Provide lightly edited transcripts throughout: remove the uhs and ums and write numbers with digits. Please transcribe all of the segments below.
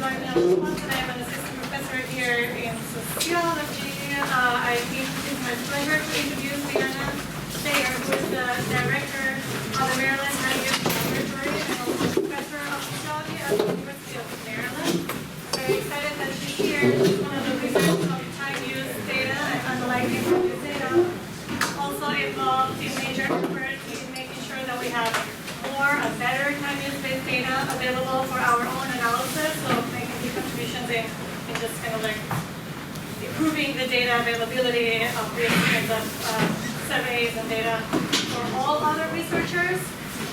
I'm Liana, and I'm an assistant professor here in Sociology. It's my pleasure to introduce Liana Thayer, who is the director of the Maryland Time Use Laboratory and also professor of Sociology at the University of Maryland. Very excited that she's here. She's one of the researchers of time use data and analyzing time use data. Also involved in major effort in making sure that we have more and better time use-based data available for our own analysis, so making key contributions in just kind of like improving the data availability of these kinds of surveys and data for all other researchers.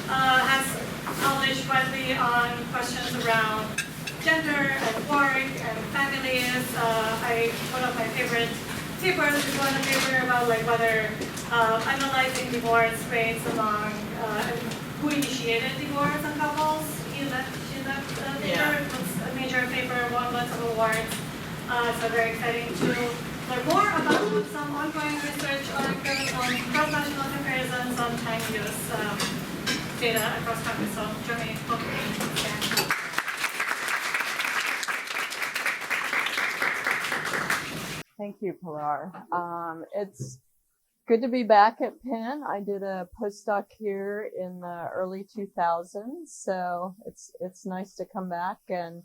Has knowledge widely on questions around gender and work and families. One of my favorite papers is one paper about like whether analyzing divorce rates among who initiated divorce on couples. She left the paper. Yeah. It was a major paper, won lots of awards. So very exciting to learn more about some ongoing research on cross-national comparisons on time use data across countries. So Jeremy, welcome. Thank you, Pilar. It's good to be back at Penn. I did a postdoc here in the early 2000s, so it's nice to come back and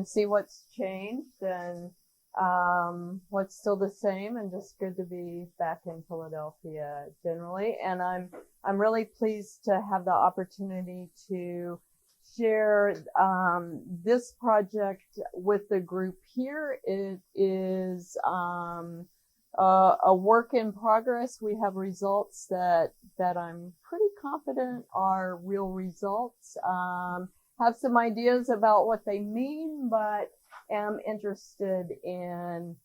see what's changed and what's still the same, and just good to be back in Philadelphia generally. And I'm really pleased to have the opportunity to share this project with the group here. It is a work in progress. We have results that I'm pretty confident are real results. Have some ideas about what they mean, but am interested in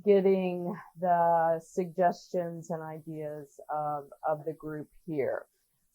getting the suggestions and ideas of the group here.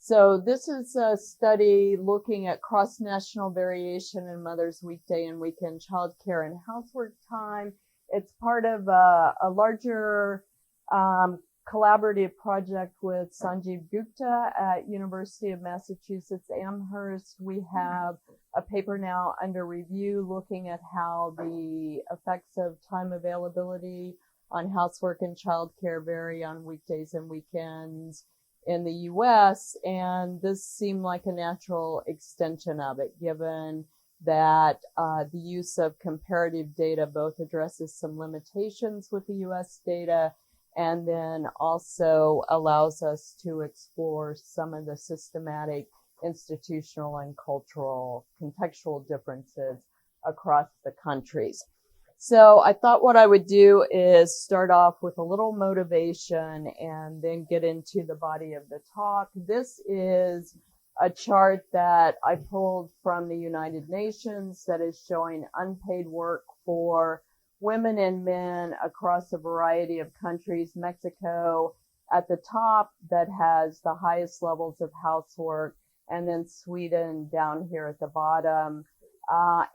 So this is a study looking at cross-national variation in mothers' weekday and weekend childcare and housework time. It's part of a larger collaborative project with Sanjeev Gupta at University of Massachusetts Amherst. We have a paper now under review looking at how the effects of time availability on housework and childcare vary on weekdays and weekends in the US, and this seemed like a natural extension of it, given that the use of comparative data both addresses some limitations with the US data and then also allows us to explore some of the systematic, institutional, and cultural contextual differences across the countries. So I thought what I would do is start off with a little motivation and then get into the body of the talk. This is a chart that I pulled from the United Nations that is showing unpaid work for women and men across a variety of countries. Mexico at the top, that has the highest levels of housework, and then Sweden down here at the bottom.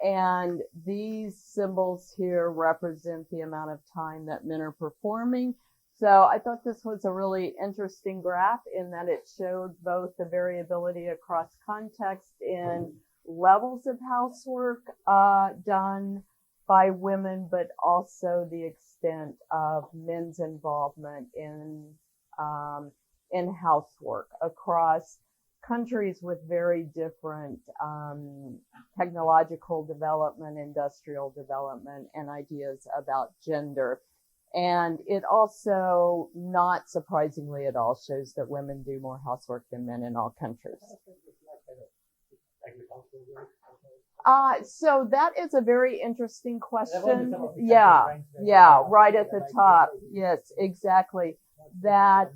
And these symbols here represent the amount of time that men are performing. So I thought this was a really interesting graph in that it showed both the variability across context in levels of housework done by women, but also the extent of men's involvement in housework across countries with very different technological development, industrial development, and ideas about gender. And it also, not surprisingly at all, shows that women do more housework than men in all countries. So that is a very interesting question. Yeah, right at the top. Yes, exactly. That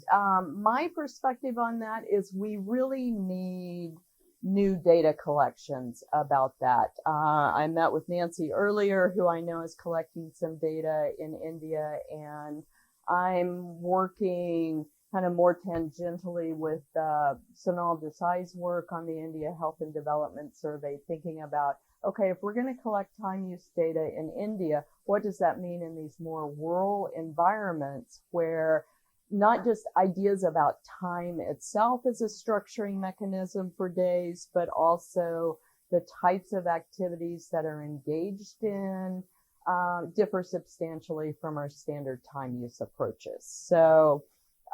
my perspective on that is we really need new data collections about that. I met with Nancy earlier, who I know is collecting some data in India, and I'm working kind of more tangentially with Sonal Desai's work on the India Health and Development Survey, thinking about, okay, if we're going to collect time use data in India, what does that mean in these more rural environments where not just ideas about time itself as a structuring mechanism for days, but also the types of activities that are engaged in differ substantially from our standard time use approaches. So,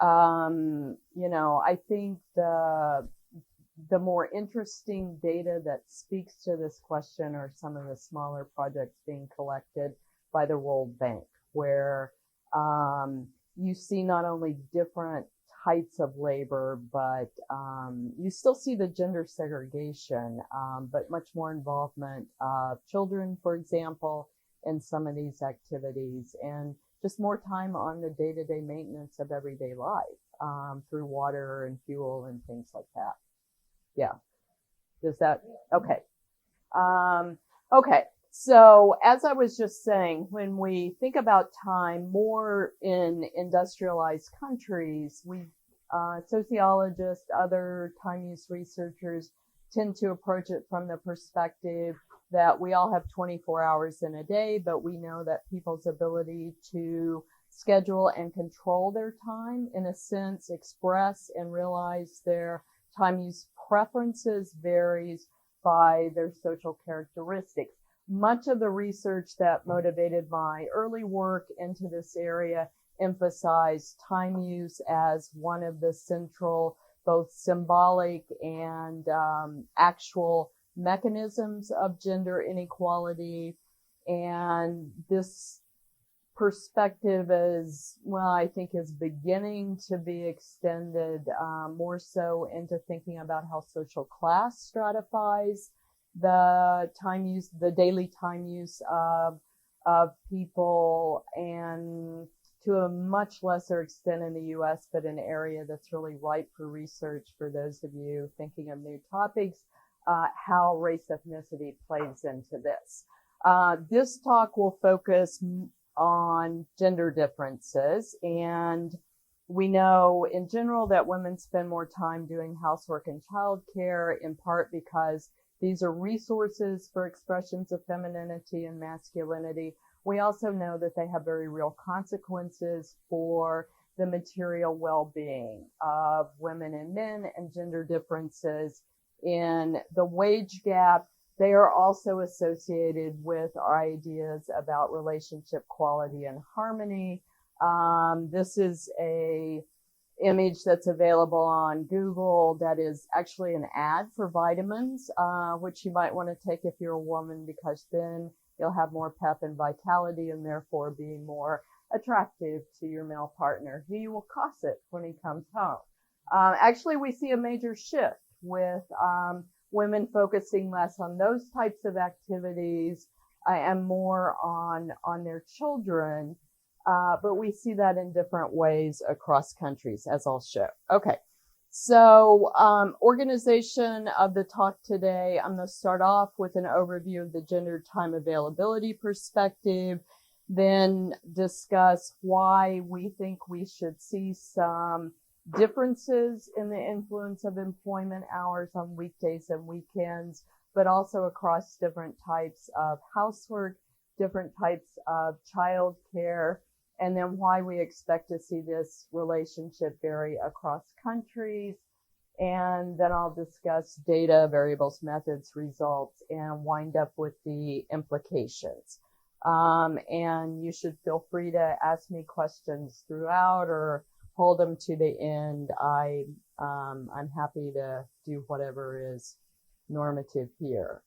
I think the more interesting data that speaks to this question are some of the smaller projects being collected by the World Bank, where you see not only different types of labor, but you still see the gender segregation, but much more involvement of children, for example, in some of these activities, and just more time on the day-to-day maintenance of everyday life through water and fuel and things like that. Yeah. Does that, okay. Okay. So as I was just saying, when we think about time more in industrialized countries, sociologists, other time use researchers tend to approach it from the perspective that we all have 24 hours in a day, but we know that people's ability to schedule and control their time, in a sense, express and realize their time use preferences varies by their social characteristics. Much of the research that motivated my early work into this area emphasized time use as one of the central, both symbolic and actual mechanisms of gender inequality. And this perspective I think is beginning to be extended more so into thinking about how social class stratifies the time use, the daily time use of people, and to a much lesser extent in the US, but an area that's really ripe for research for those of you thinking of new topics, how race ethnicity plays into this. This talk will focus on gender differences, and we know in general that women spend more time doing housework and childcare, in part because these are resources for expressions of femininity and masculinity. We also know that they have very real consequences for the material well-being of women and men, and gender differences in the wage gap. They are also associated with our ideas about relationship quality and harmony. This is a image that's available on Google that is actually an ad for vitamins, which you might want to take if you're a woman, because then you'll have more pep and vitality and therefore be more attractive to your male partner, who you will cosset when he comes home. Actually, we see a major shift with women focusing less on those types of activities and more on their children. But we see that in different ways across countries, as I'll show. Okay, so organization of the talk today, I'm going to start off with an overview of the gender time availability perspective, then discuss why we think we should see some differences in the influence of employment hours on weekdays and weekends, but also across different types of housework, different types of childcare, and then why we expect to see this relationship vary across countries. And then I'll discuss data, variables, methods, results, and wind up with the implications. And you should feel free to ask me questions throughout or hold them to the end. I'm happy to do whatever is normative here.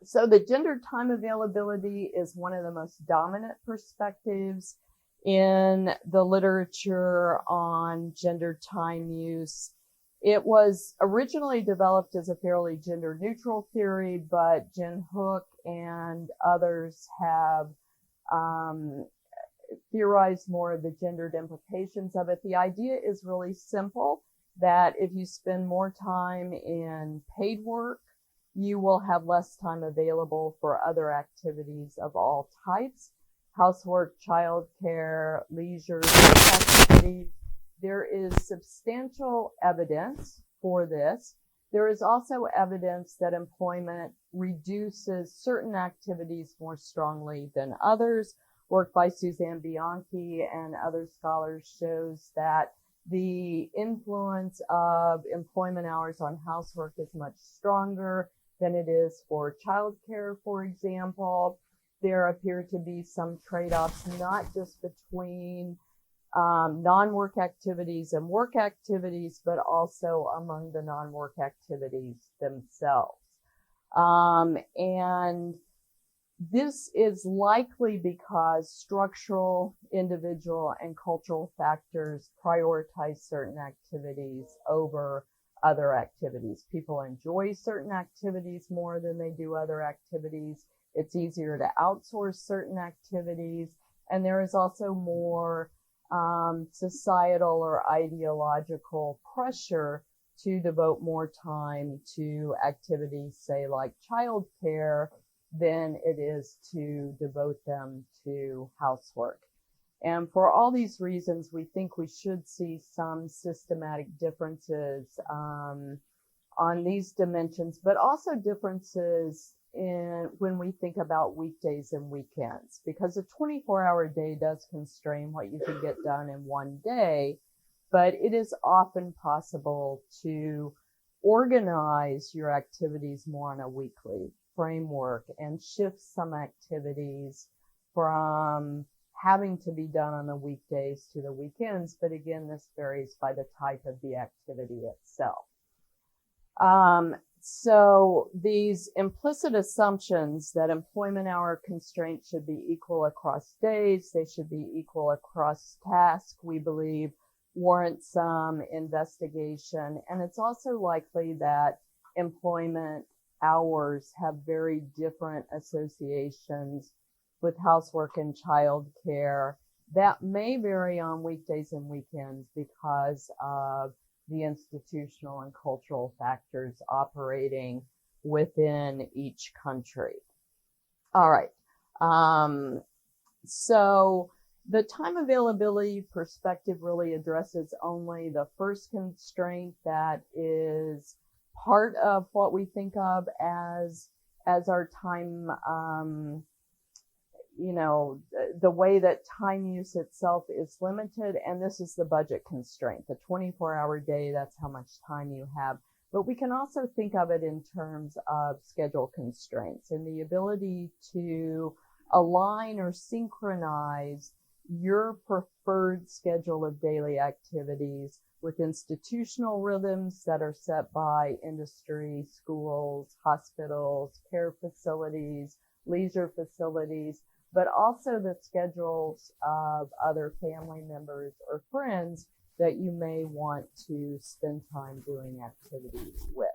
So the gender time availability is one of the most dominant perspectives in the literature on gender time use. It was originally developed as a fairly gender neutral theory, but Jen Hook and others have theorized more of the gendered implications of it. The idea is really simple, that if you spend more time in paid work, you will have less time available for other activities of all types: housework, childcare, leisure activities. There is substantial evidence for this. There is also evidence that employment reduces certain activities more strongly than others. Work by Suzanne Bianchi and other scholars shows that the influence of employment hours on housework is much stronger than it is for childcare, for example. There appear to be some trade-offs, not just between non-work activities and work activities, but also among the non-work activities themselves. And this is likely because structural, individual, and cultural factors prioritize certain activities over other activities. People enjoy certain activities more than they do other activities. It's easier to outsource certain activities. And there is also more societal or ideological pressure to devote more time to activities, say like childcare, than it is to devote them to housework. And for all these reasons, we think we should see some systematic differences on these dimensions, but also differences in when we think about weekdays and weekends, because a 24-hour day does constrain what you can get done in one day, but it is often possible to organize your activities more on a weekly framework and shift some activities from having to be done on the weekdays to the weekends. But again, this varies by the type of the activity itself. So these implicit assumptions that employment hour constraints should be equal across days, they should be equal across tasks, we believe warrant some investigation. And it's also likely that employment hours have very different associations with housework and childcare that may vary on weekdays and weekends because of the institutional and cultural factors operating within each country. All right. So the time availability perspective really addresses only the first constraint that is part of what we think of as our time, the way that time use itself is limited. And this is the budget constraint, the 24-hour day, that's how much time you have. But we can also think of it in terms of schedule constraints and the ability to align or synchronize your preferred schedule of daily activities with institutional rhythms that are set by industry, schools, hospitals, care facilities, leisure facilities, but also the schedules of other family members or friends that you may want to spend time doing activities with.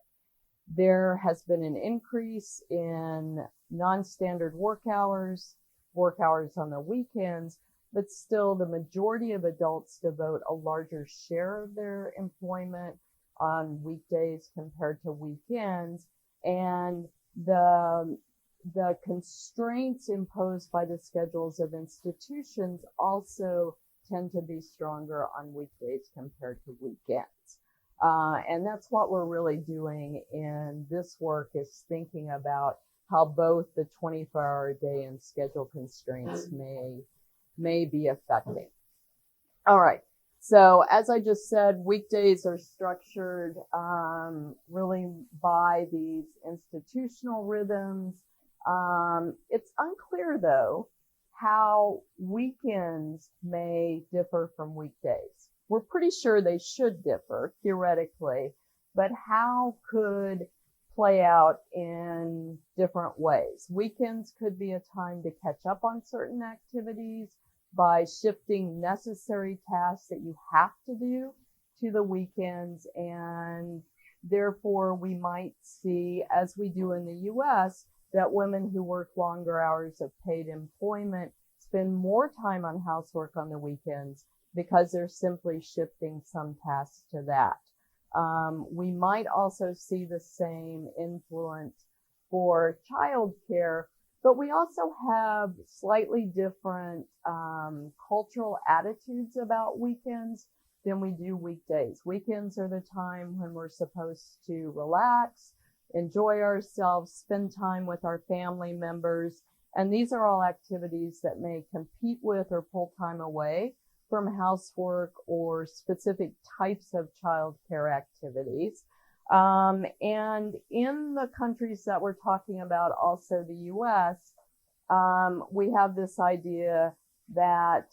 There has been an increase in non-standard work hours on the weekends, but still the majority of adults devote a larger share of their employment on weekdays compared to weekends. And the constraints imposed by the schedules of institutions also tend to be stronger on weekdays compared to weekends. And that's what we're really doing in this work, is thinking about how both the 24-hour day and schedule constraints may be affecting. All right. So as I just said, weekdays are structured really by these institutional rhythms. It's unclear, though, how weekends may differ from weekdays. We're pretty sure they should differ, theoretically, but how could play out in different ways. Weekends could be a time to catch up on certain activities by shifting necessary tasks that you have to do to the weekends, and therefore we might see, as we do in the US, that women who work longer hours of paid employment spend more time on housework on the weekends because they're simply shifting some tasks to that. We might also see the same influence for childcare, but we also have slightly different cultural attitudes about weekends than we do weekdays. Weekends are the time when we're supposed to relax, enjoy ourselves, spend time with our family members. And these are all activities that may compete with or pull time away from housework or specific types of childcare activities. And in the countries that we're talking about, also the US, we have this idea that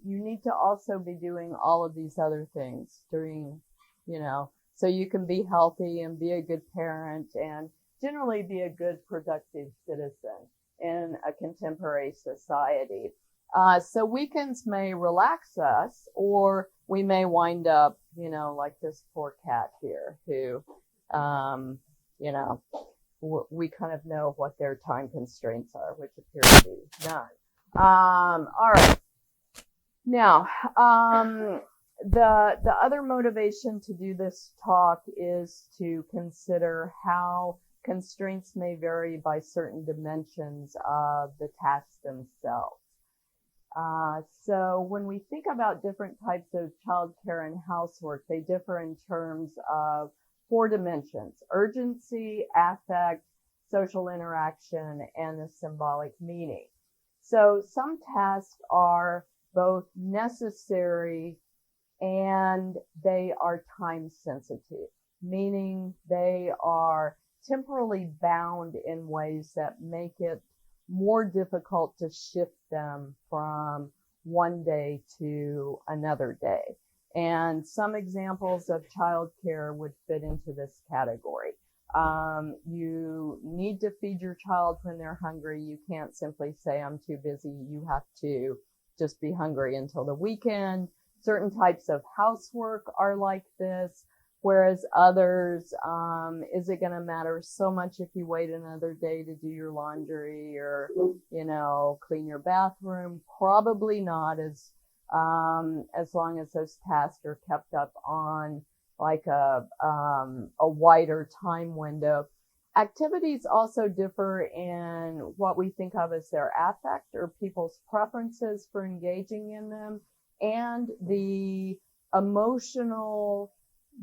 you need to also be doing all of these other things during, so you can be healthy and be a good parent and generally be a good, productive citizen in a contemporary society. So weekends may relax us, or we may wind up, like this poor cat here who, we kind of know what their time constraints are, which appear to be none. All right. Now, the other motivation to do this talk is to consider how constraints may vary by certain dimensions of the tasks themselves. So when we think about different types of childcare and housework, they differ in terms of 4 dimensions: urgency, affect, social interaction, and the symbolic meaning. So some tasks are both necessary and they are time sensitive, meaning they are temporally bound in ways that make it more difficult to shift them from one day to another day. And some examples of childcare would fit into this category. You need to feed your child when they're hungry. You can't simply say, I'm too busy. You have to just be hungry until the weekend. Certain types of housework are like this, whereas others, is it going to matter so much if you wait another day to do your laundry or, clean your bathroom? Probably not, as long as those tasks are kept up on like a wider time window. Activities also differ in what we think of as their affect, or people's preferences for engaging in them, and the emotional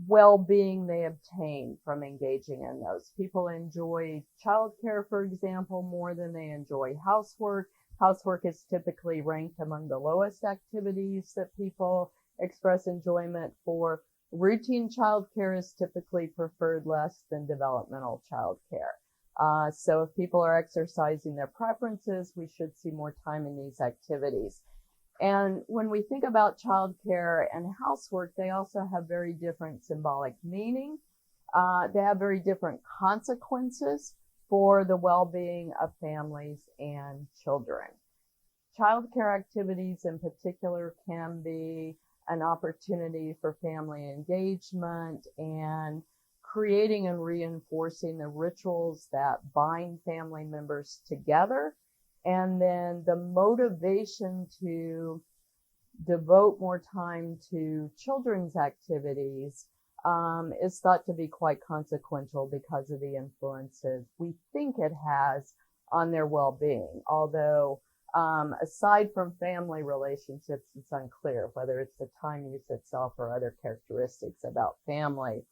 well-being they obtain from engaging in those. People enjoy childcare, for example, more than they enjoy housework. Housework is typically ranked among the lowest activities that people express enjoyment for. Routine childcare is typically preferred less than developmental childcare. So if people are exercising their preferences, we should see more time in these activities. And when we think about childcare and housework, they also have very different symbolic meaning. They have very different consequences for the well-being of families and children. Childcare activities in particular can be an opportunity for family engagement and creating and reinforcing the rituals that bind family members together. And then the motivation to devote more time to children's activities is thought to be quite consequential because of the influences we think it has on their well-being. Although, aside from family relationships, it's unclear whether it's the time use itself or other characteristics about family.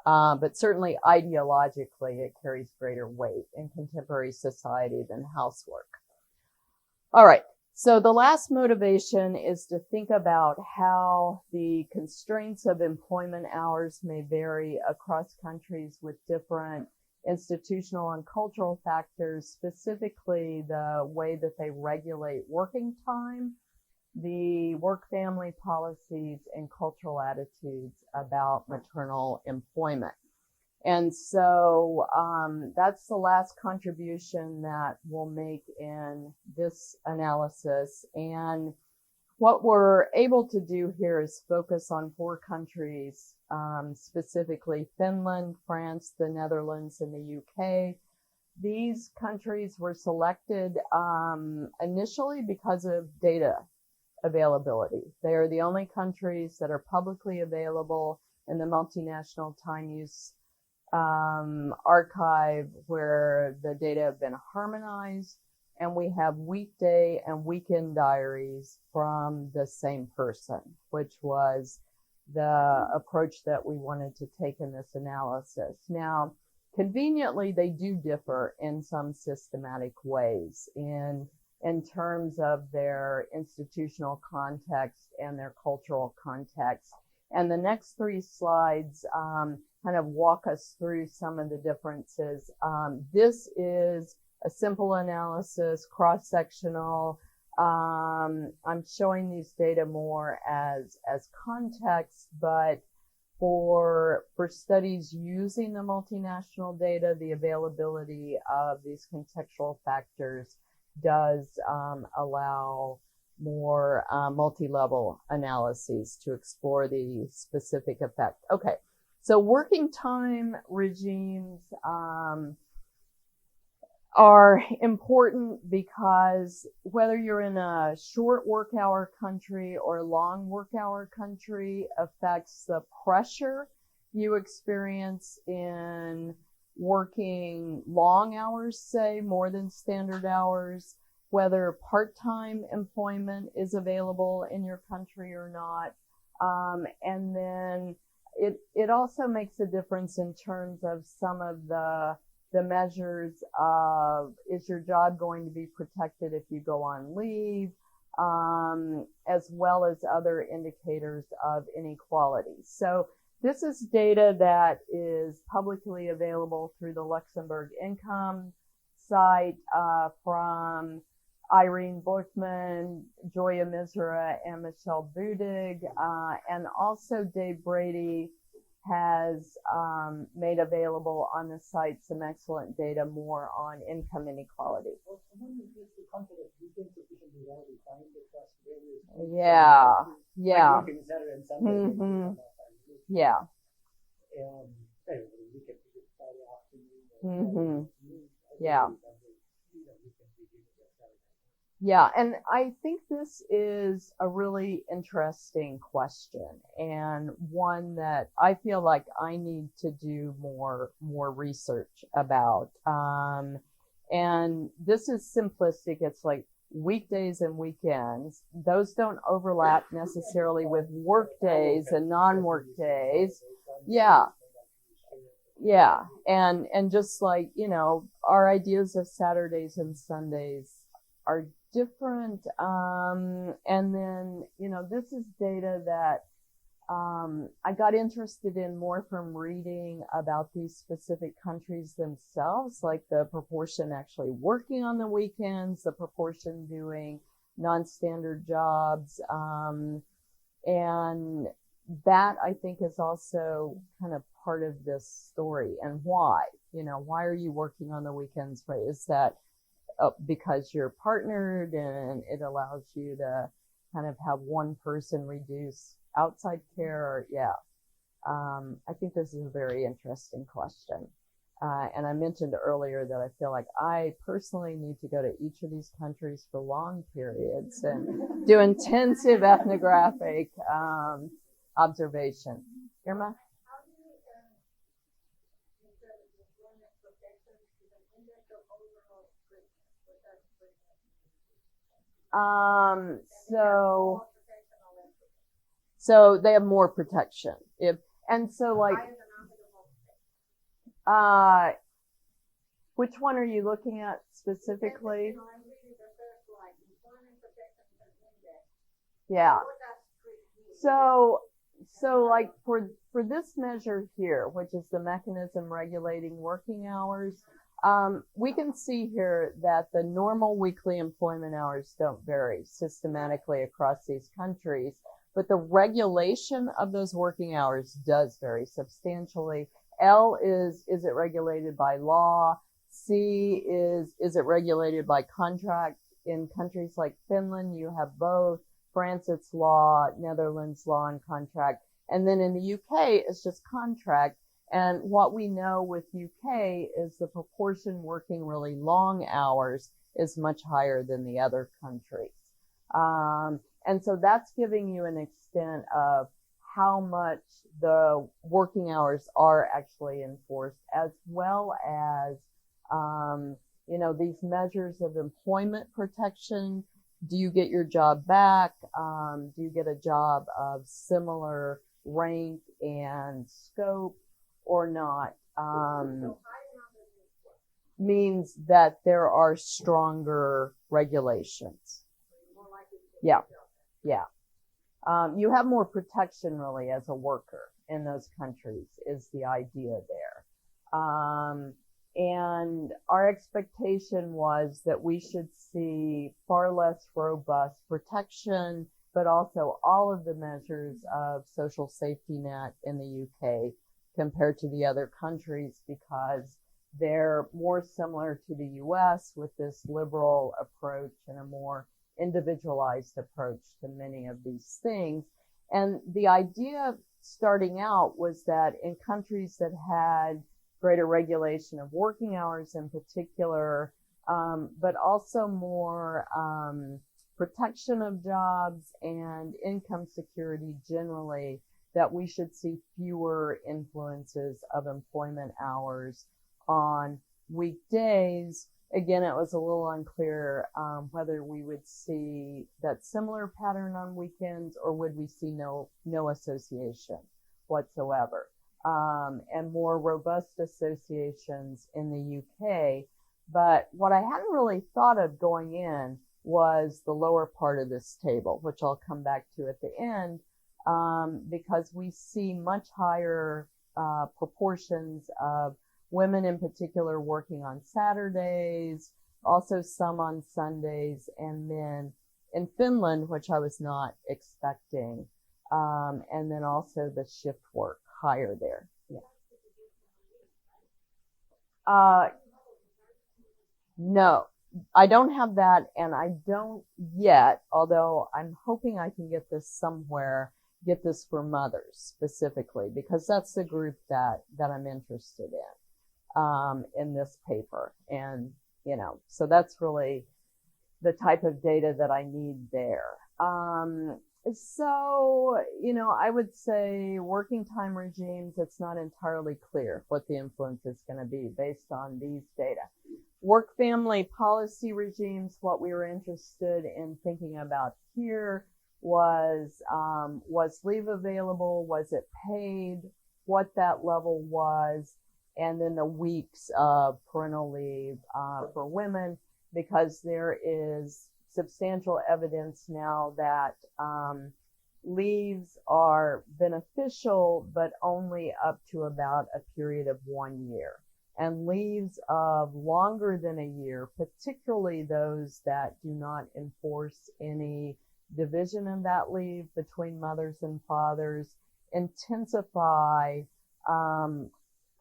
But certainly ideologically, it carries greater weight in contemporary society than housework. All right, so the last motivation is to think about how the constraints of employment hours may vary across countries with different institutional and cultural factors, specifically the way that they regulate working time, the work-family policies, and cultural attitudes about maternal employment. And so that's the last contribution that we'll make in this analysis. And what we're able to do here is focus on 4 countries, specifically Finland, France, the Netherlands, and the UK. These countries were selected initially because of data availability. They are the only countries that are publicly available in the multinational time use archive where the data have been harmonized, and we have weekday and weekend diaries from the same person, which was the approach that we wanted to take in this analysis. Now, conveniently, they do differ in some systematic ways in terms of their institutional context and their cultural context. And the next 3 slides kind of walk us through some of the differences. This is a simple analysis, cross-sectional. I'm showing these data more as context, but for studies using the multinational data, the availability of these contextual factors does allow more multi-level analyses to explore the specific effect. Okay, so working time regimes are important because whether you're in a short work hour country or a long work hour country affects the pressure you experience in working long hours, say more than standard hours, whether part-time employment is available in your country or not. And then it also makes a difference in terms of some of the measures of, is your job going to be protected if you go on leave, as well as other indicators of inequality. So this is data that is publicly available through the Luxembourg Income site from Irene Borkman, Joya Misra, and Michelle Budig, and also Dave Brady has made available on the site some excellent data more on income inequality. Yeah, yeah. Mm-hmm. Yeah. Mm-hmm. Yeah. Yeah, and I think this is a really interesting question and one that I feel like I need to do more research about. And this is simplistic. It's like weekdays and weekends. Those don't overlap necessarily with work days and non-work days. Yeah. Yeah. And just like, you know, our ideas of Saturdays and Sundays are different. And then, you know, this is data that I got interested in more from reading about these specific countries themselves, like the proportion actually working on the weekends, the proportion doing non-standard jobs. And that I think is also kind of part of this story. And why, you know, why are you working on the weekends? Right? Is that because you're partnered and it allows you to kind of have one person reduce outside care? Or, yeah. I think this is a very interesting question. And I mentioned earlier that I feel like I personally need to go to each of these countries for long periods and do intensive ethnographic observation. Irma? So they have more protection. Which one are you looking at specifically? Yeah. So like for this measure here, which is the mechanism regulating working hours, we can see here that the normal weekly employment hours don't vary systematically across these countries, but the regulation of those working hours does vary substantially. L is it regulated by law? C is it regulated by contract? In countries like Finland, you have both. France, it's law. Netherlands, law and contract. And then in the UK, it's just contract. And what we know with UK is the proportion working really long hours is much higher than the other countries. And so that's giving you an extent of how much the working hours are actually enforced, as well as, you know, these measures of employment protection. Do you get your job back? Do you get a job of similar rank and scope or not? Means that there are stronger regulations. Yeah. Yeah. You have more protection really as a worker. in those countries is the idea there. And our expectation was that we should see far less robust protection, but also all of the measures of social safety net in the UK compared to the other countries, because they're more similar to the US with this liberal approach and a more individualized approach to many of these things. And the idea starting out was that in countries that had greater regulation of working hours in particular, but also more protection of jobs and income security generally, that we should see fewer influences of employment hours on weekdays. Again, it was a little unclear whether we would see that similar pattern on weekends, or would we see no association whatsoever, and more robust associations in the UK. But what I hadn't really thought of going in was the lower part of this table, which I'll come back to at the end, because we see much higher proportions of women in particular working on Saturdays, also some on Sundays, and then in Finland, which I was not expecting, and then also the shift work higher there. Yeah. No, I don't have that, and I don't yet, although I'm hoping I can get this somewhere, get this for mothers specifically, because that's the group that I'm interested in this paper. And, so that's really the type of data that I need there. So, I would say working time regimes, it's not entirely clear what the influence is going to be based on these data. Work family policy regimes, what we were interested in thinking about here was leave available, was it paid, what that level was, and then the weeks of parental leave for women, because there is substantial evidence now that leaves are beneficial, but only up to about a period of 1 year. And leaves of longer than a year, particularly those that do not enforce any division of that leave between mothers and fathers, intensify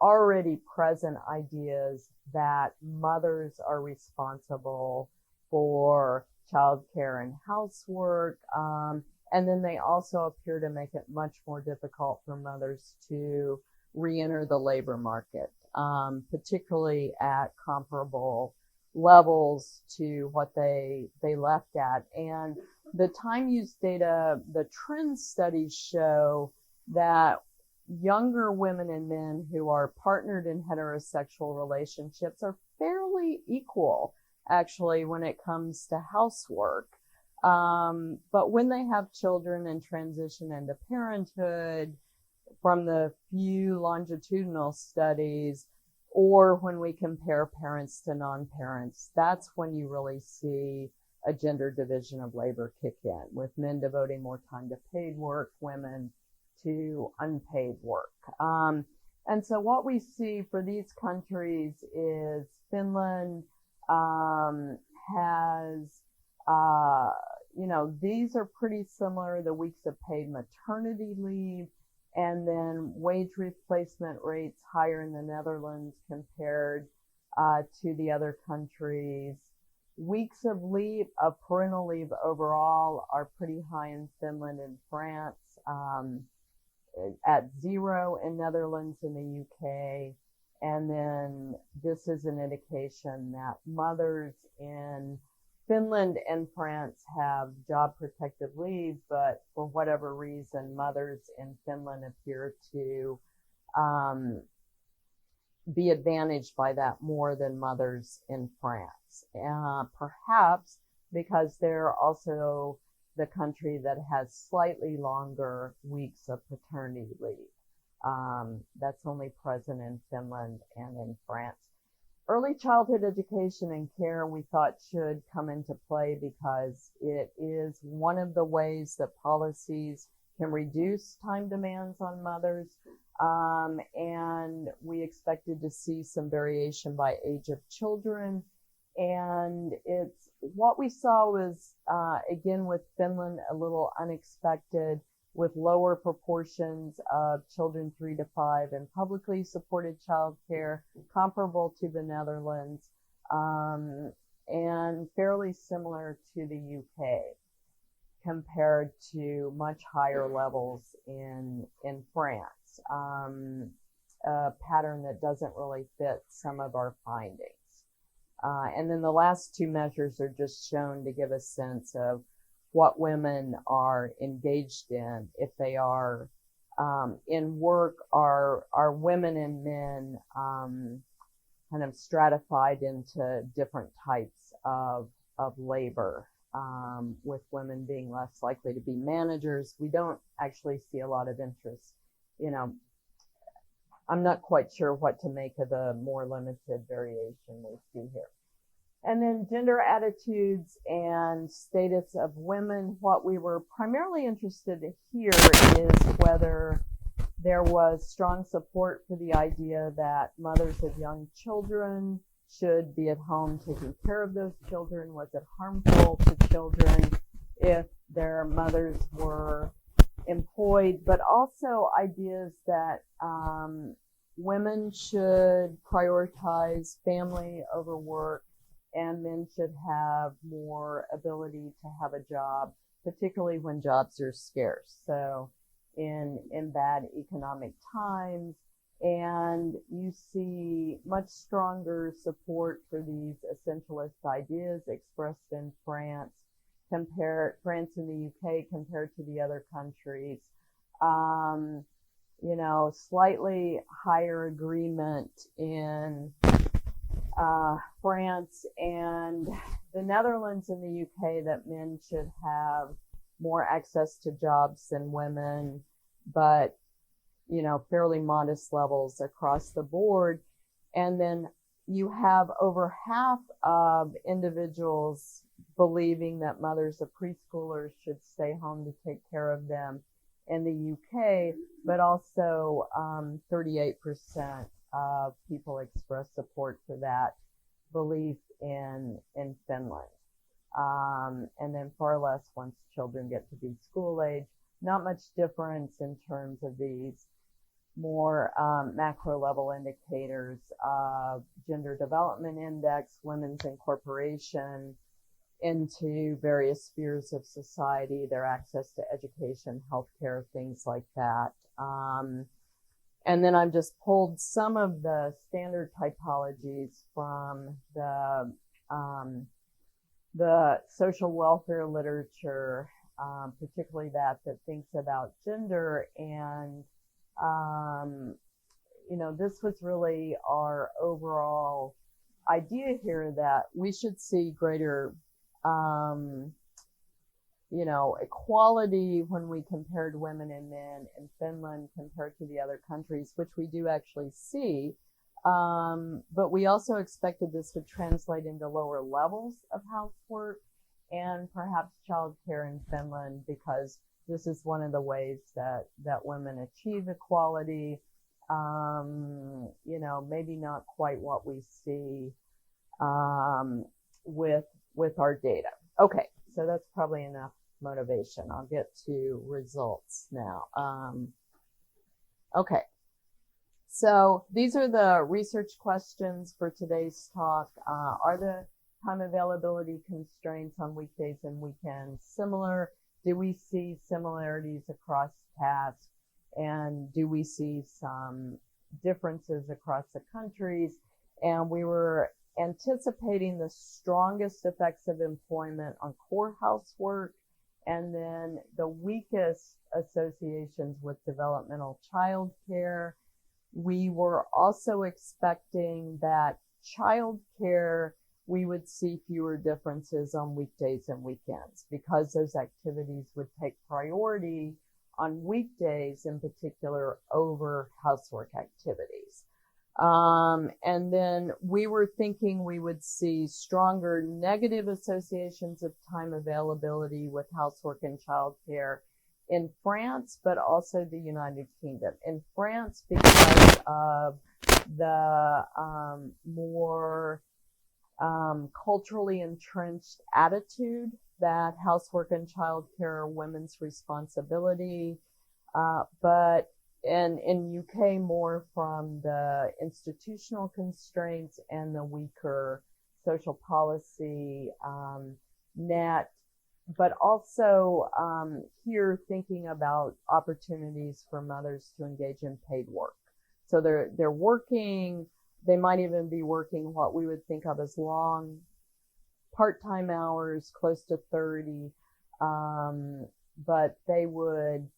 already present ideas that mothers are responsible for childcare and housework. And then they also appear to make it much more difficult for mothers to re-enter the labor market, particularly at comparable levels to what they left at. And the time use data, the trend studies show that younger women and men who are partnered in heterosexual relationships are fairly equal, actually, when it comes to housework. But when they have children and transition into parenthood, from the few longitudinal studies, or when we compare parents to non-parents, that's when you really see a gender division of labor kick in, with men devoting more time to paid work, women to unpaid work. And so what we see for these countries is Finland has, these are pretty similar, the weeks of paid maternity leave, and then wage replacement rates higher in the Netherlands compared to the other countries. Weeks of leave, of parental leave overall, are pretty high in Finland and France, at 0 in Netherlands and the UK. And then this is an indication that mothers in Finland and France have job protected leave, but for whatever reason, mothers in Finland appear to be advantaged by that more than mothers in France. Perhaps because they're also the country that has slightly longer weeks of paternity leave. That's only present in Finland and in France. Early childhood education and care, we thought, should come into play because it is one of the ways that policies can reduce time demands on mothers. And we expected to see some variation by age of children. And it's what we saw was, again, with Finland, a little unexpected, with lower proportions of children 3 to 5 in publicly supported childcare, comparable to the Netherlands, and fairly similar to the UK, compared to much higher levels in France, a pattern that doesn't really fit some of our findings. And then the last 2 measures are just shown to give a sense of what women are engaged in. If they are in work, are women and men kind of stratified into different types of labor, with women being less likely to be managers. We don't actually see a lot of interest. I'm not quite sure what to make of the more limited variation we see here. And then gender attitudes and status of women. What we were primarily interested in here is whether there was strong support for the idea that mothers of young children should be at home taking care of those children. Was it harmful to children if their mothers were employed? But also ideas that women should prioritize family over work, and men should have more ability to have a job, particularly when jobs are scarce. So in bad economic times, and you see much stronger support for these essentialist ideas expressed in France and the UK compared to the other countries. Slightly higher agreement in France and the Netherlands and the UK that men should have more access to jobs than women, but fairly modest levels across the board. And then you have over half of individuals believing that mothers of preschoolers should stay home to take care of them in the UK, but also 38% of people express support for that belief in Finland. And then far less once children get to be school age. Not much difference in terms of these more macro level indicators of gender development index, women's incorporation into various spheres of society, their access to education, healthcare, things like that. And then I've just pulled some of the standard typologies from the social welfare literature, particularly that thinks about gender. And, this was really our overall idea here, that we should see greater equality when we compared women and men in Finland compared to the other countries, which we do actually see. But we also expected this would translate into lower levels of housework and perhaps childcare in Finland, because this is one of the ways that women achieve equality. Maybe not quite what we see with our data. Okay, so that's probably enough motivation. I'll get to results now. Okay, so these are the research questions for today's talk. Are the time availability constraints on weekdays and weekends similar? Do we see similarities across tasks? And do we see some differences across the countries? And we were anticipating the strongest effects of employment on core housework, and then the weakest associations with developmental childcare. We were also expecting that childcare, we would see fewer differences on weekdays and weekends, because those activities would take priority on weekdays in particular over housework activities. And then we were thinking we would see stronger negative associations of time availability with housework and childcare in France, but also the United Kingdom. In France, because of the more culturally entrenched attitude that housework and childcare are women's responsibility, but in UK more from the institutional constraints and the weaker social policy net, but also here thinking about opportunities for mothers to engage in paid work. So they're working. They might even be working what we would think of as long part-time hours, close to 30, but they would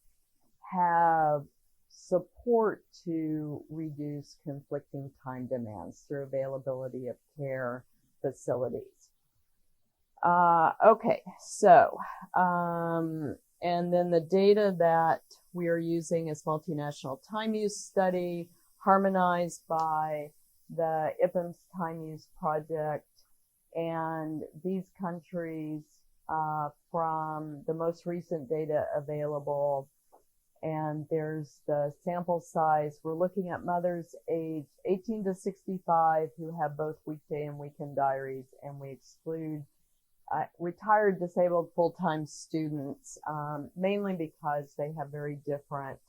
have support to reduce conflicting time demands through availability of care facilities. Okay, so, and then the data that we are using is multinational time use study, harmonized by the IPPM's time use project. And these countries, from the most recent data available, and there's the sample size. We're looking at mothers aged 18 to 65 who have both weekday and weekend diaries, and we exclude retired disabled full-time students, mainly because they have very different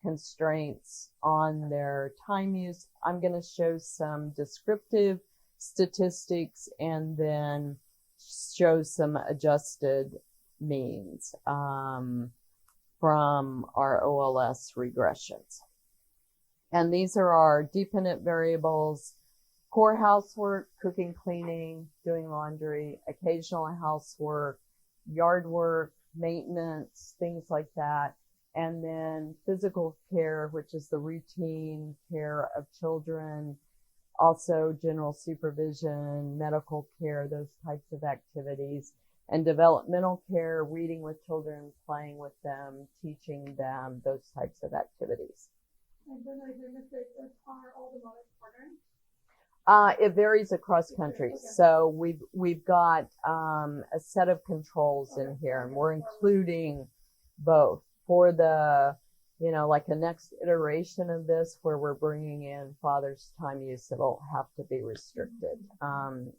constraints on their time use. I'm going to show some descriptive statistics and then show some adjusted means from our OLS regressions. And these are our dependent variables: core housework, cooking, cleaning, doing laundry, occasional housework, yard work, maintenance, things like that. And then physical care, which is the routine care of children, also general supervision, medical care, those types of activities, and developmental care, reading with children, playing with them, teaching them, those types of activities. And then I hear mistakes, are all the mothers partners? It varies across countries. Okay. So we've got a set of controls in here, and we're including both for the, like the next iteration of this, where we're bringing in father's time use. It'll have to be restricted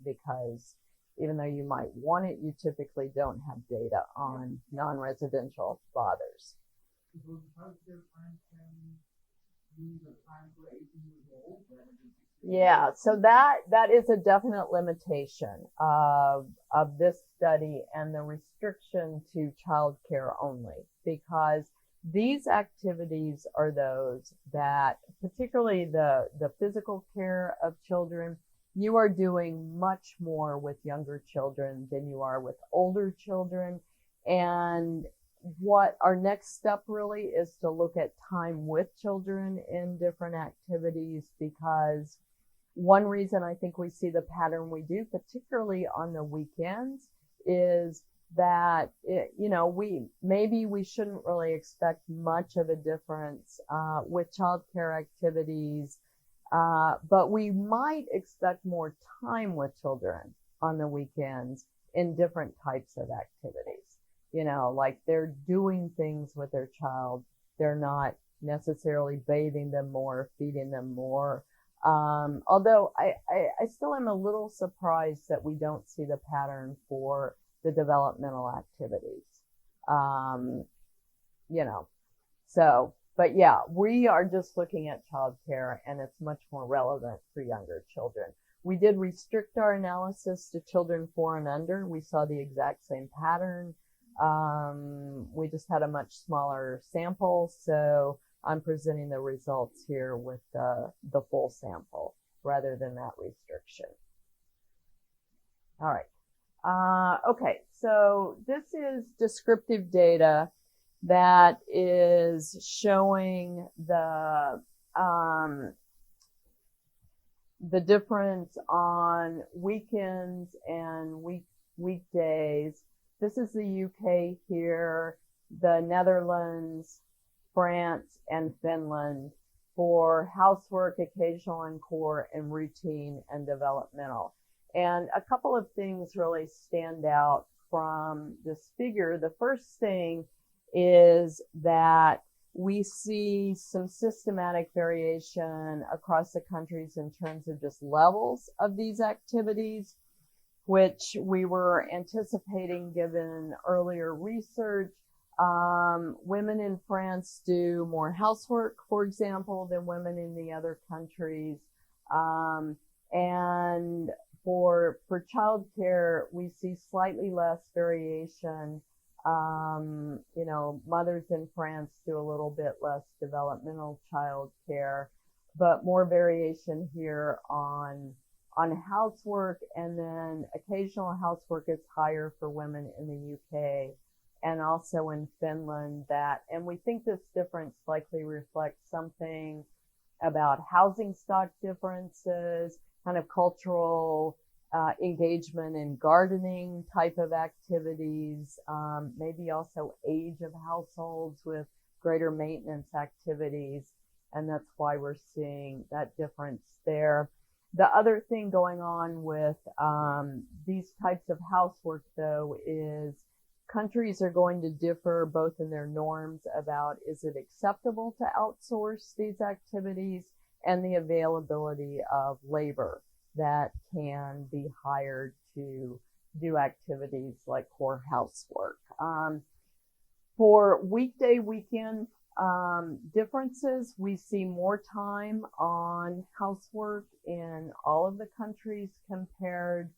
because even though you might want it, you typically don't have data on non-residential fathers. Yeah, so that is a definite limitation of this study and the restriction to childcare only, because these activities are those that, particularly the physical care of children, you are doing much more with younger children than you are with older children. And what our next step really is to look at time with children in different activities, because one reason I think we see the pattern we do, particularly on the weekends, is that we shouldn't really expect much of a difference with childcare activities, but we might expect more time with children on the weekends in different types of activities. Like they're doing things with their child. They're not necessarily bathing them more, feeding them more. Although I still am a little surprised that we don't see the pattern for the developmental activities. But yeah, we are just looking at childcare, and it's much more relevant for younger children. We did restrict our analysis to children 4 and under. We saw the exact same pattern. We just had a much smaller sample, so I'm presenting the results here with the full sample rather than that restriction. All right. Okay, so this is descriptive data that is showing the difference on weekends and weekdays. This is the UK here, the Netherlands, France, and Finland for housework, occasional and core, and routine and developmental. And a couple of things really stand out from this figure. The first thing is that we see some systematic variation across the countries in terms of just levels of these activities, which we were anticipating given earlier research. Women in France do more housework, for example, than women in the other countries. And for childcare, we see slightly less variation. Mothers in France do a little bit less developmental childcare, but more variation here on housework, and then occasional housework is higher for women in the UK and also in Finland. And we think this difference likely reflects something about housing stock differences, kind of cultural engagement in gardening type of activities, maybe also age of households with greater maintenance activities, and that's why we're seeing that difference there. The other thing going on with these types of housework, though, is countries are going to differ both in their norms about is it acceptable to outsource these activities and the availability of labor that can be hired to do activities like core housework. For weekday, weekend differences, we see more time on housework in all of the countries compared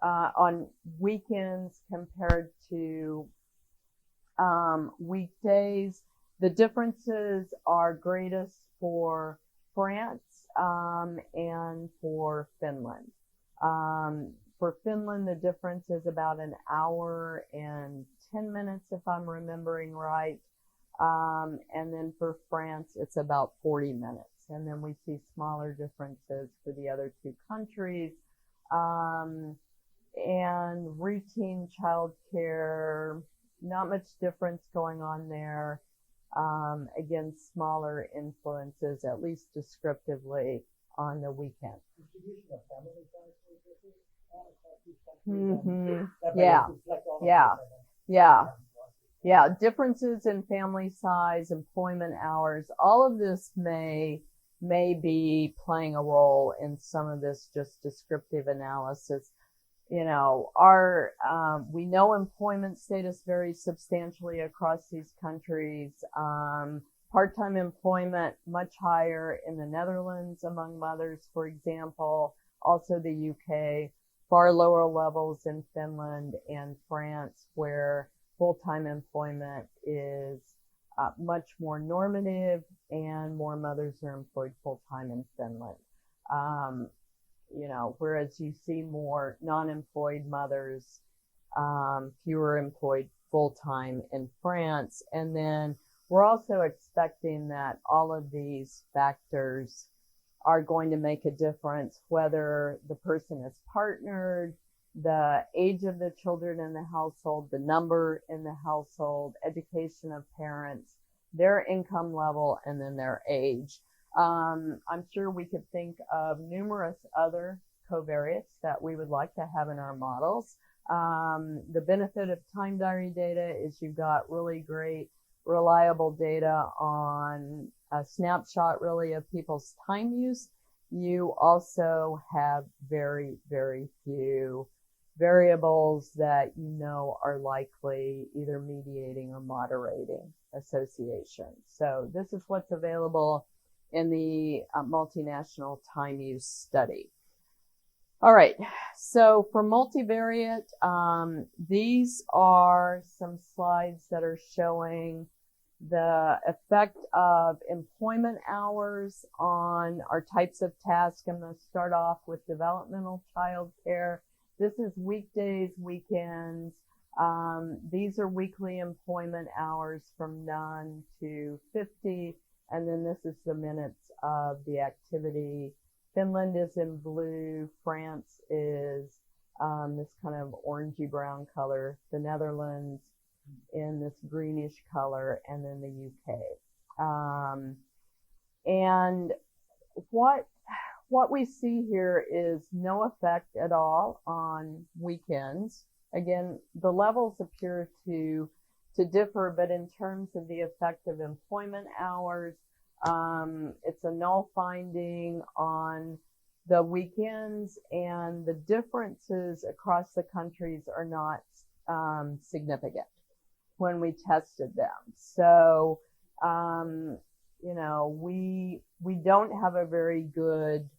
on weekends compared to weekdays. The differences are greatest for France and for Finland. For Finland, the difference is about an hour and 10 minutes, if I'm remembering right. And then for France, it's about 40 minutes. And then we see smaller differences for the other two countries. And routine childcare, not much difference going on there. Again, smaller influences, at least descriptively, on the weekend. Yeah. Differences in family size, employment hours, all of this may be playing a role in some of this just descriptive analysis. We know employment status varies substantially across these countries. Part-time employment much higher in the Netherlands among mothers, for example, also the UK, far lower levels in Finland and France, where full-time employment is much more normative and more mothers are employed full-time in Finland. Whereas you see more non-employed mothers, fewer employed full-time in France. And then we're also expecting that all of these factors are going to make a difference, whether the person is partnered, the age of the children in the household, the number in the household, education of parents, their income level, and then their age. I'm sure we could think of numerous other covariates that we would like to have in our models. The benefit of time diary data is you've got really great, reliable data on a snapshot really of people's time use. You also have very, very few variables that are likely either mediating or moderating association. So this is what's available in the multinational time use study. All right, so for multivariate, these are some slides that are showing the effect of employment hours on our types of tasks. I'm going to start off with developmental childcare. This is weekdays, weekends. These are weekly employment hours from none to 50. And then this is the minutes of the activity. Finland is in blue. France is this kind of orangey brown color. The Netherlands in this greenish color, and then the UK. And what we see here is no effect at all on weekends. Again, the levels appear to to differ, but in terms of the effect of employment hours, it's a null finding on the weekends, and the differences across the countries are not significant when we tested them. So, we don't have a very good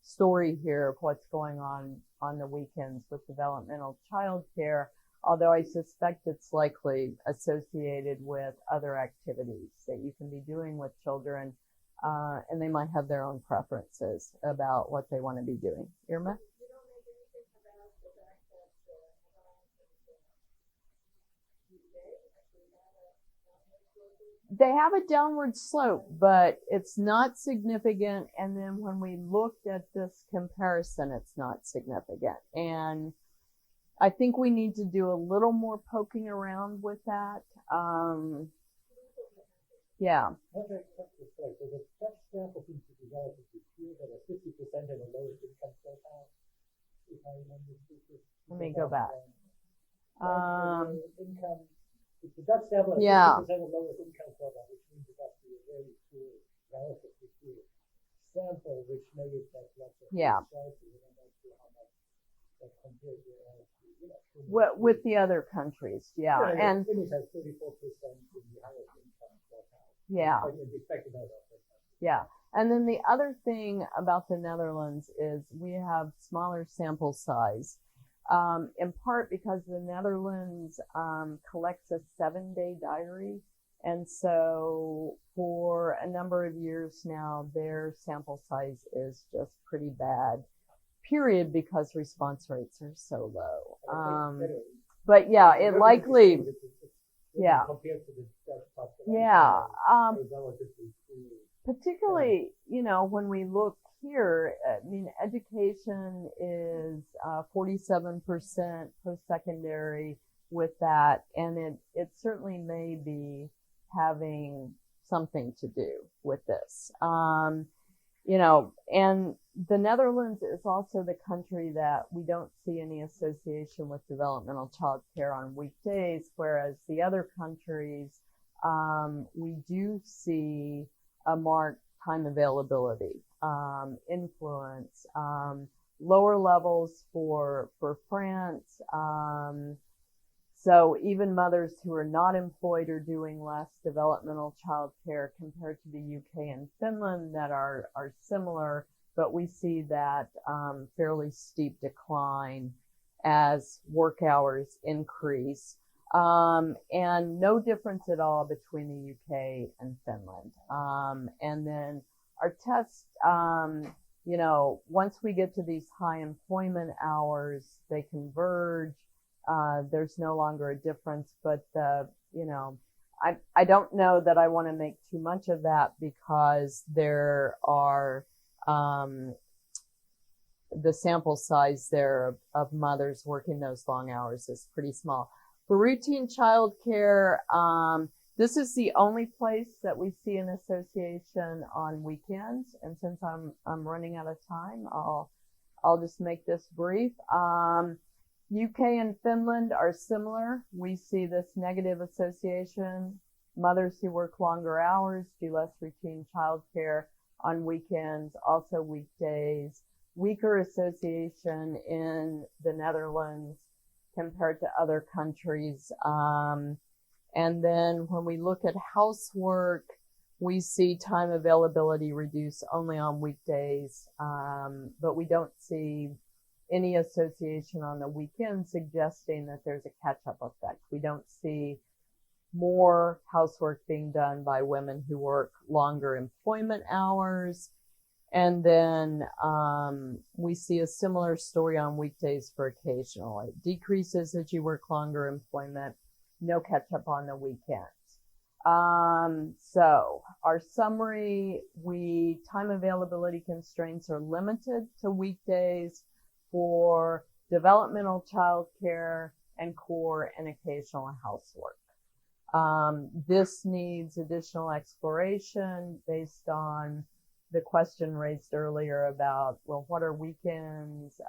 story here of what's going on the weekends with developmental childcare, although I suspect it's likely associated with other activities that you can be doing with children, and they might have their own preferences about what they want to be doing. Irma? They have a downward slope, but it's not significant. And then when we looked at this comparison, it's not significant. And I think we need to do a little more poking around with that. Yeah. So the Dutch sample seems to be relatively few, but a 50% in the lowest income quartile, if I remember correctly. Let me go back. Income, it's the Dutch sample at 50% of lowest income quartile, which means it has to be a very poor, relatively poor sample, which may affect lots of choices. And I'm not sure how much that compares with the other countries. Yeah. And Finland has 34% in the highest income quartile. Yeah. Yeah. And then the other thing about the Netherlands is we have smaller sample size, in part because the Netherlands collects a 7-day diary. And so for a number of years now, their sample size is just pretty bad, period, because response rates are so low. But yeah, it likely, yeah. Compared to the Dutch population, yeah. Relatively few. Particularly, when we look here, I mean, education is 47% post-secondary with that, and it certainly may be having something to do with this. And the Netherlands is also the country that we don't see any association with developmental child care on weekdays, whereas the other countries, we do see a marked time availability, influence, lower levels for France. So even mothers who are not employed are doing less developmental child care compared to the UK and Finland that are similar, but we see that fairly steep decline as work hours increase. And no difference at all between the UK and Finland. And then our test, once we get to these high employment hours, they converge. There's no longer a difference, but I don't know that I want to make too much of that because there are the sample size there of mothers working those long hours is pretty small. For routine childcare, this is the only place that we see an association on weekends. And since I'm running out of time, I'll just make this brief. UK and Finland are similar. We see this negative association. Mothers who work longer hours do less routine childcare on weekends, also weekdays. Weaker association in the Netherlands compared to other countries. And then when we look at housework, we see time availability reduce only on weekdays, but we don't see any association on the weekend suggesting that there's a catch-up effect. We don't see more housework being done by women who work longer employment hours. And then we see a similar story on weekdays for occasional. It decreases as you work longer employment, no catch-up on the weekends. So our summary, time availability constraints are limited to weekdays for developmental childcare and core and occasional housework. This needs additional exploration based on the question raised earlier about, well, what are weekends?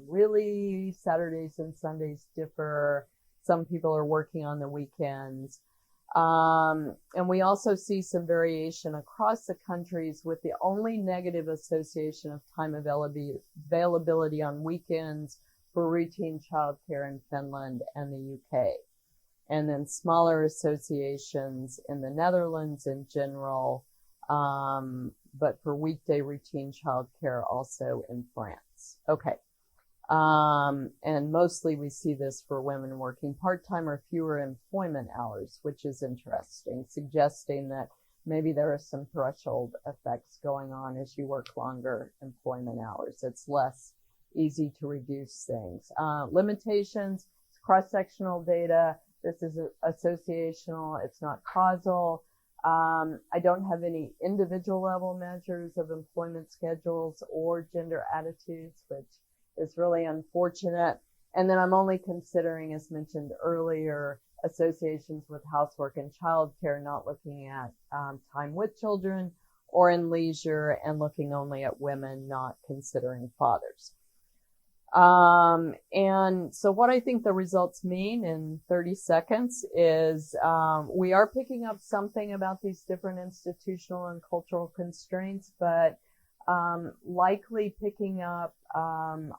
Really, Saturdays and Sundays differ. Some people are working on the weekends. And we also see some variation across the countries, with the only negative association of time availability on weekends for routine childcare in Finland and the UK. And then smaller associations in the Netherlands in general, but for weekday routine childcare also in France. Okay. And mostly we see this for women working part-time or fewer employment hours, which is interesting, suggesting that maybe there are some threshold effects going on as you work longer employment hours. It's less easy to reduce things. Limitations, cross-sectional data. This is associational. It's not causal. I don't have any individual level measures of employment schedules or gender attitudes, which is really unfortunate. And then I'm only considering, as mentioned earlier, associations with housework and childcare, not looking at time with children or in leisure, and looking only at women, not considering fathers. And so what I think the results mean in 30 seconds is we are picking up something about these different institutional and cultural constraints, but likely picking up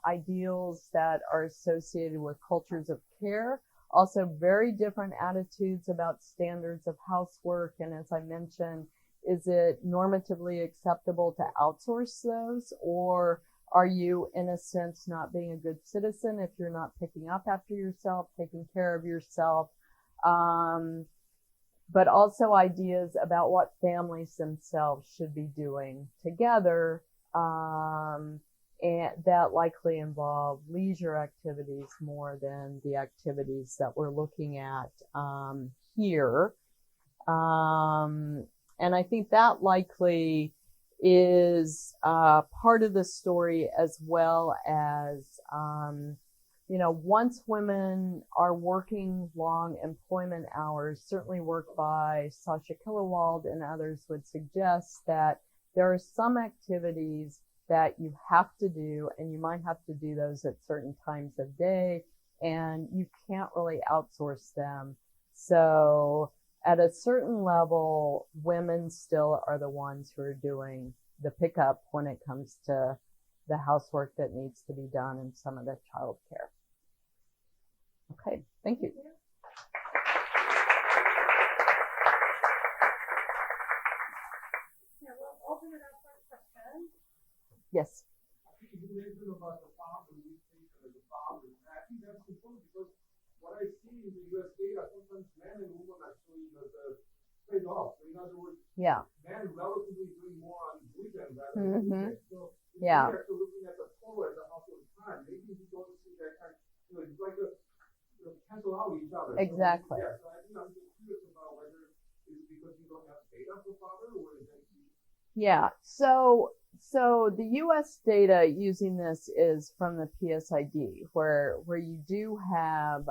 ideals that are associated with cultures of care, also very different attitudes about standards of housework. And as I mentioned, is it normatively acceptable to outsource those, or are you, in a sense, not being a good citizen if you're not picking up after yourself, taking care of yourself? But also ideas about what families themselves should be doing together, and that likely involve leisure activities more than the activities that we're looking at here. And I think that likely is part of the story, as well as, once women are working long employment hours, certainly work by Sasha Killewald and others would suggest that there are some activities that you have to do, and you might have to do those at certain times of day, and you can't really outsource them. So at a certain level, women still are the ones who are doing the pickup when it comes to the housework that needs to be done and some of the childcare. Okay, thank you. Yeah, we'll open it up for questions. Yes. You mentioned about the father, we think of the father. I think that's important because what I see in the US data, sometimes men and women actually trade off. So in other words, Yeah. men relatively doing more on weekends rather than weekends. So if Yeah. we're actually looking at the total as a household time, maybe we don't see that kind of, it's like cancel out each other. Exactly. So, so I'm just curious about whether it's because you don't have data for father, or is it? Yeah. So the U.S. data using this is from the PSID, where you do have,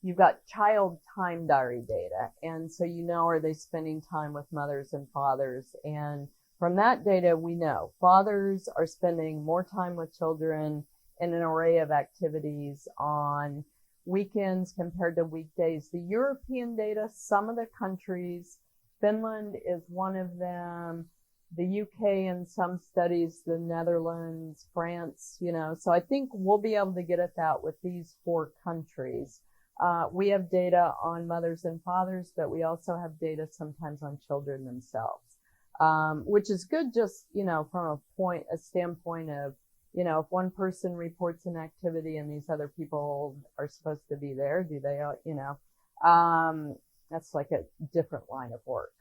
you've got child time diary data. And so, are they spending time with mothers and fathers? And from that data, we know fathers are spending more time with children in an array of activities on weekends compared to weekdays. The European data, some of the countries, Finland is one of them, the UK in some studies, the Netherlands, France, so I think we'll be able to get at that with these 4 countries. We have data on mothers and fathers, but we also have data sometimes on children themselves, which is good just, from a standpoint of, if one person reports an activity and these other people are supposed to be there, do they, that's like a different line of work.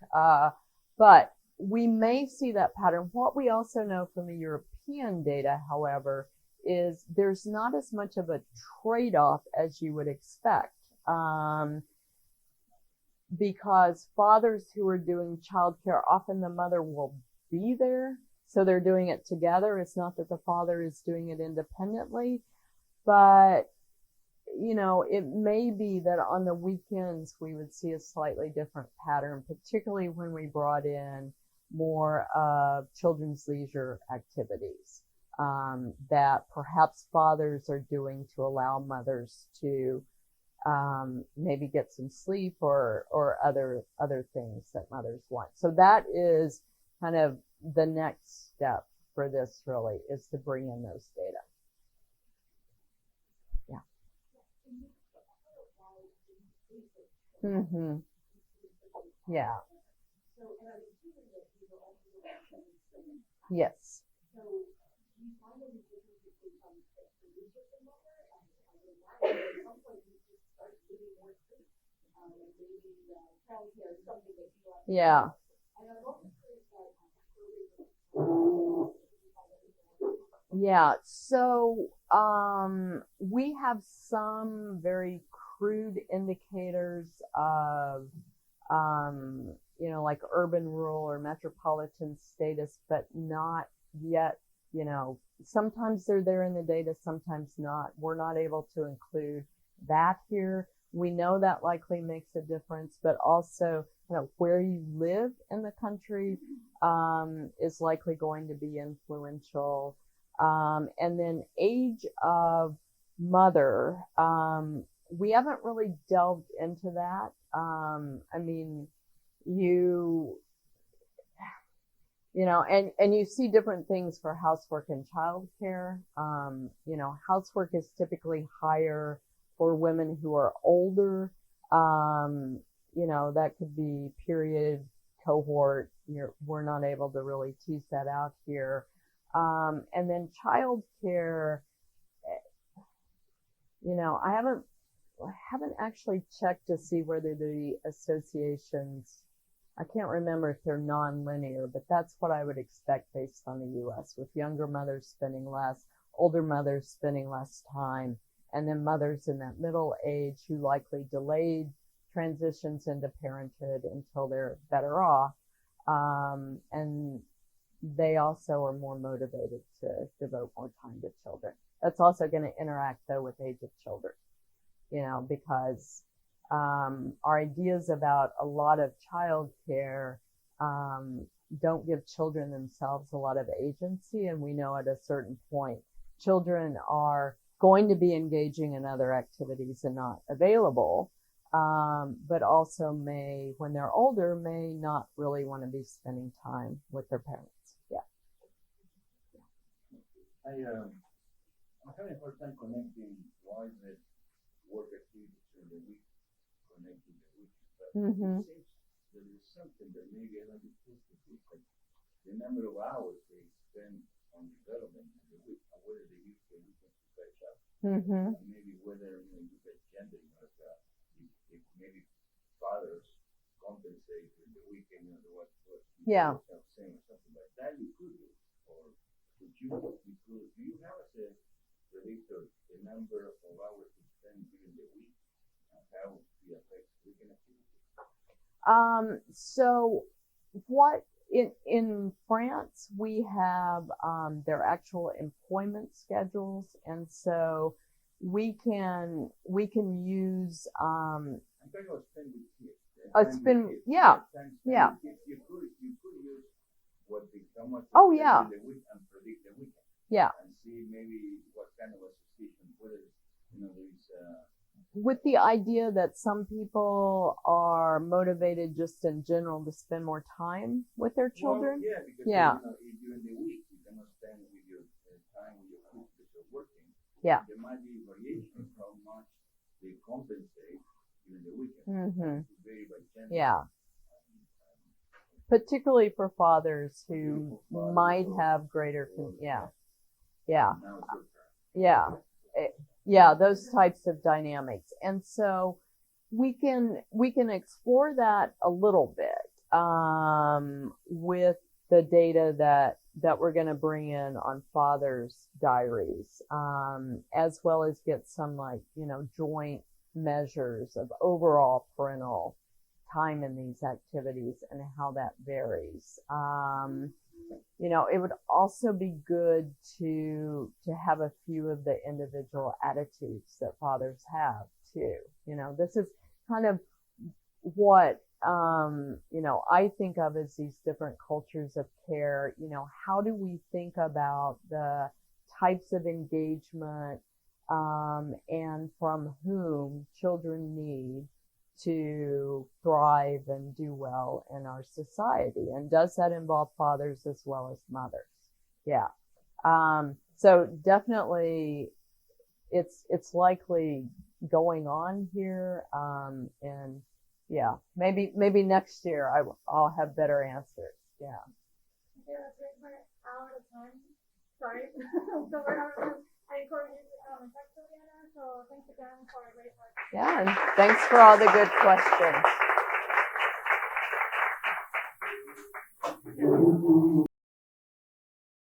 But we may see that pattern. What we also know from the European data, however, is there's not as much of a trade-off as you would expect, because fathers who are doing childcare, often the mother will be there, so they're doing it together. It's not that the father is doing it independently, but it may be that on the weekends we would see a slightly different pattern, particularly when we brought in more of children's leisure activities that perhaps fathers are doing to allow mothers to maybe get some sleep or other things that mothers want. So that is kind of the next step for this, really, is to bring in those data. Yeah. Mm-hmm. Yeah. Yes. Yeah. Yeah. So, we have some very crude indicators of, like urban, rural, or metropolitan status, but not yet, sometimes they're there in the data, sometimes not. We're not able to include that here. We know that likely makes a difference, but also, where you live in the country, is likely going to be influential. And then age of mother, we haven't really delved into that. I mean, and you see different things for housework and childcare. Housework is typically higher for women who are older. That could be period, cohort. We're not able to really tease that out here. And then childcare, I haven't actually checked to see whether the associations, I can't remember if they're non-linear, but that's what I would expect based on the U.S., with younger mothers spending less, older mothers spending less time, and then mothers in that middle age who likely delayed transitions into parenthood until they're better off. And they also are more motivated to devote more time to children. That's also going to interact, though, with age of children, because our ideas about a lot of childcare don't give children themselves a lot of agency. And we know at a certain point, children are going to be engaging in other activities and not available, but also may, when they're older, may not really want to be spending time with their parents. Yeah. I'm having a hard time connecting why the work activities in the week connecting the week. But Mm-hmm. it seems there is something that maybe I don't think like the number of hours they spend on development in the week, and whether they use the weekend to catch up. Mm-hmm. And maybe whether you get gender, if maybe fathers compensate in the weekend, what Yeah. saying or something like that, you could do, or would you do you have as a predictor the number of hours you spend during the week and how it affects weekend activity? So what in France we have their actual employment schedules, and so we can use I'm talking about spending here. yeah. You could use what how much Oh, you yeah. spend in the week and predict the weekend. Yeah. And see maybe what kind of association, whether there's With the idea that some people are motivated just in general to spend more time with their children. Well, yeah, because Yeah. During the week you cannot spend with your time with your kids because you're working. Yeah. There might be variation how much they compensate during the weekend. Mm-hmm. It vary by gender. Yeah. Particularly for fathers who might have greater, yeah. Now it's your turn. Yeah. Yeah, those types of dynamics. And so we can explore that a little bit with the data that we're going to bring in on fathers' diaries, as well as get some joint measures of overall parental time in these activities and how that varies. It would also be good to have a few of the individual attitudes that fathers have too. This is kind of what, I think of as these different cultures of care. How do we think about the types of engagement and from whom children need to thrive and do well in our society. And does that involve fathers as well as mothers? Yeah. So definitely it's likely going on here. And yeah, maybe next year I'll have better answers. Yeah. Okay, that's great. We're out of time. Sorry. So we're out of time. I encourage you to talk to Liana. So thanks again for a great work. Yeah, and thanks for all the good questions.